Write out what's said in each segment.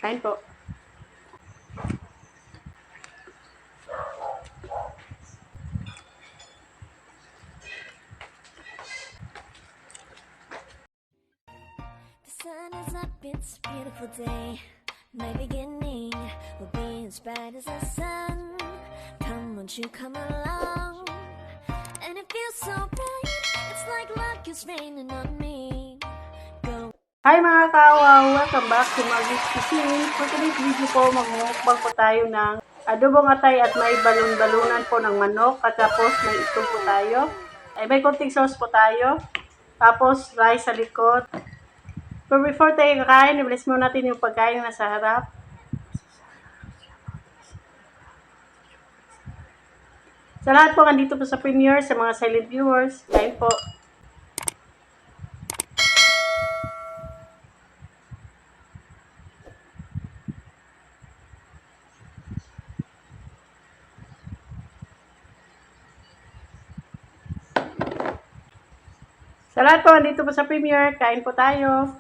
Kain po. The sun is up, it's a beautiful day. My beginning will be as bright as the sun. Come, won't you come along? And it feels so bright, it's like luck is raining on me. Go. Hi mga kawaw! Welcome back to Maggy's Cuisine. For today's video po, magmumukbang po tayo ng adobong atay at may balunbalunan po ng manok. At tapos may itlog po tayo. Ay may konting sauce po tayo. Tapos rice sa likod. But before tayo kakain, i-bless muna natin yung pagkain na nasa harap. Sa lahat po, andito po sa premiere, sa mga silent viewers, kain po. Sa lahat po, andito po sa premiere, kain po tayo.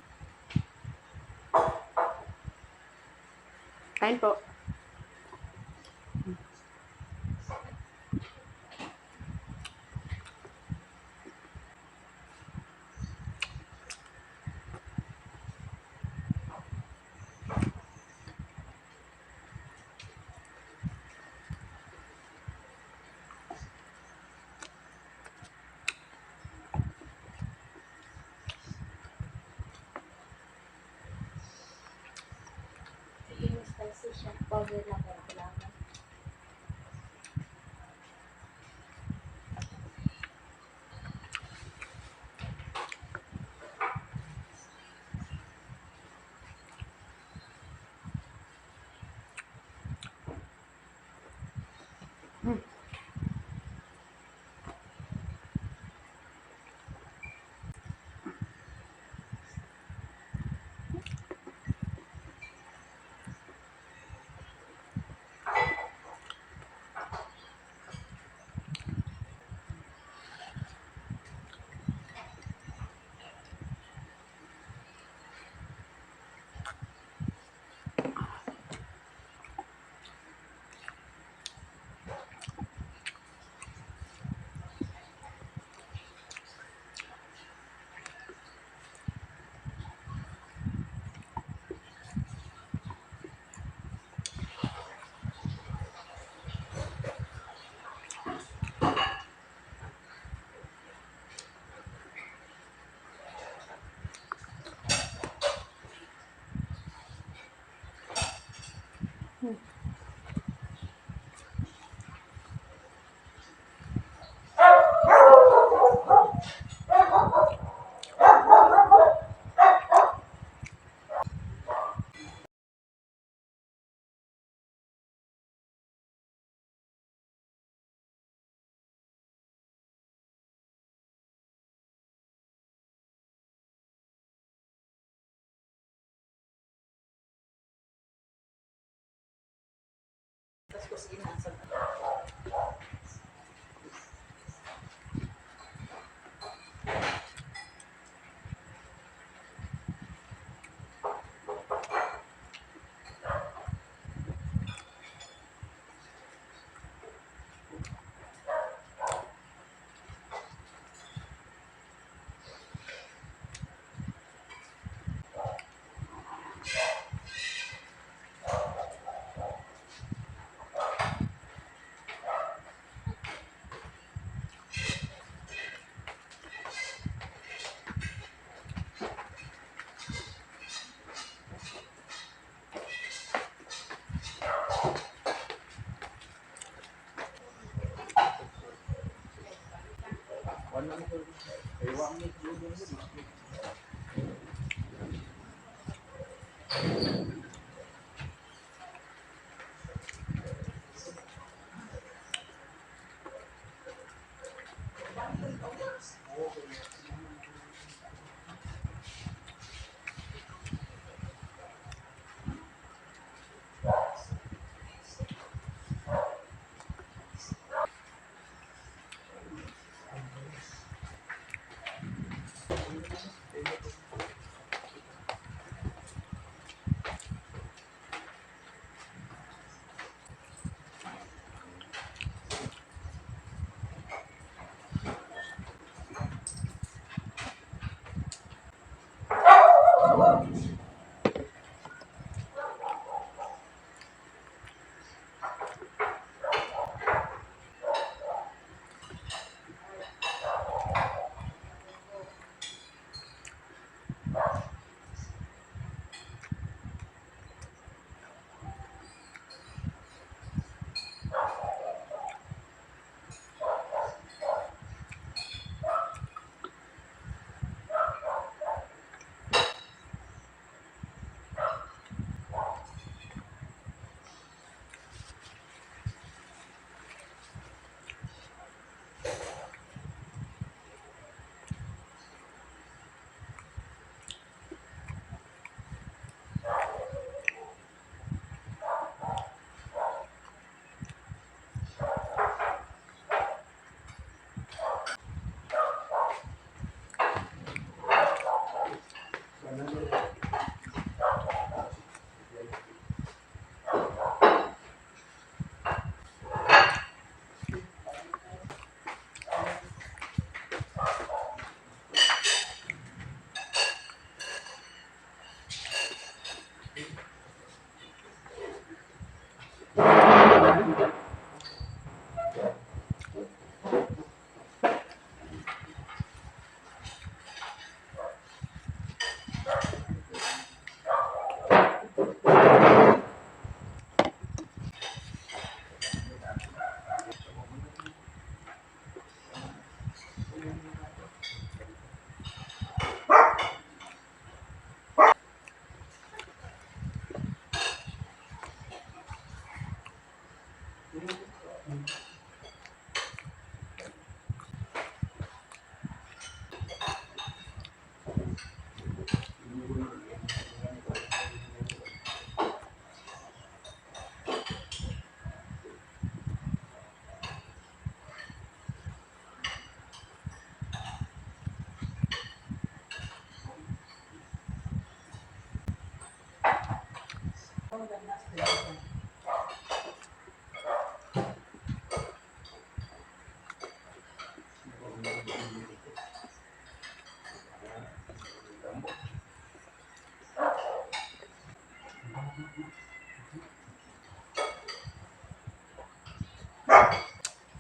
Kain po. Spicy siya. Powder lang pero kailangan.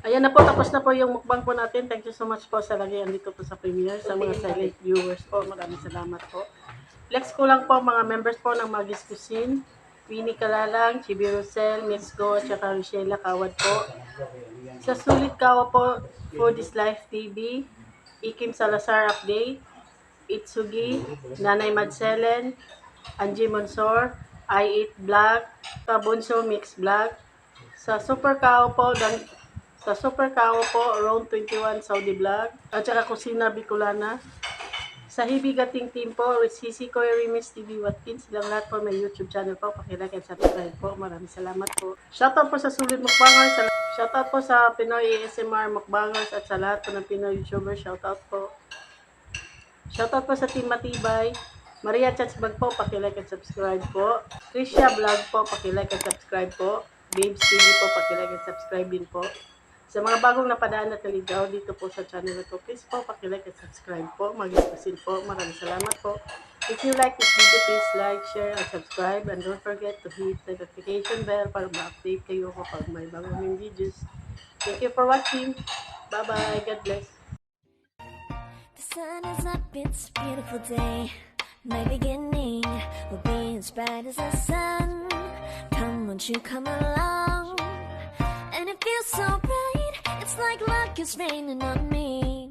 Ayan na po, tapos na po yung mukbang po natin. Thank you so much po sa lagi andito po sa premiere. Sa mga silent viewers po, maraming salamat po. Flex ko lang po mga members po ng Maggy's Cuisine. Winnie Kalalang, Chibi Rosel, Miss Go, at saka Rochella Kawad po. Sa Sulit Kawa po, Food is Life TV, Ikim Salazar Update, Itsugi, Nanay Madselen, Angie Monsor, I Eat Vlog, Tabunso Mix Vlog. Sa Super Kao po, Round 21 Saudi Vlog, at saka Kusina Bicolana. Sa Hibigating Team po, Sisi Koy Rimis TV Watkins, silang lahat po may YouTube channel po. Pakilike and subscribe po. Maraming salamat po. Shoutout po sa Sulit Mukbangers. Shoutout po sa Pinoy ASMR Mukbangers at sa lahat po ng Pinoy YouTubers. Shoutout po. Shoutout po sa Team Matibay. Maria Chats Vlog po, pakilike and subscribe po. KRIESHA Vlog po, pakilike and subscribe po. Babes TV po, pakilike and subscribe din po. Sa mga bagong napadaan at naligaw dito po sa channel na to, please po, pakilike at subscribe po. Maggy Cuisine po. Maraming salamat po. If you like this video, please like, share, and subscribe. And don't forget to hit the notification bell para ma-update kayo kapag may bagong videos. Thank you for watching. Bye-bye. God bless. The sun is up, it's a beautiful day. My beginning will be as bright as the sun. Come, won't you come along? And it feels so bright, it's like luck is raining on me.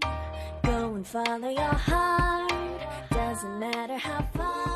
Go and follow your heart, doesn't matter how far.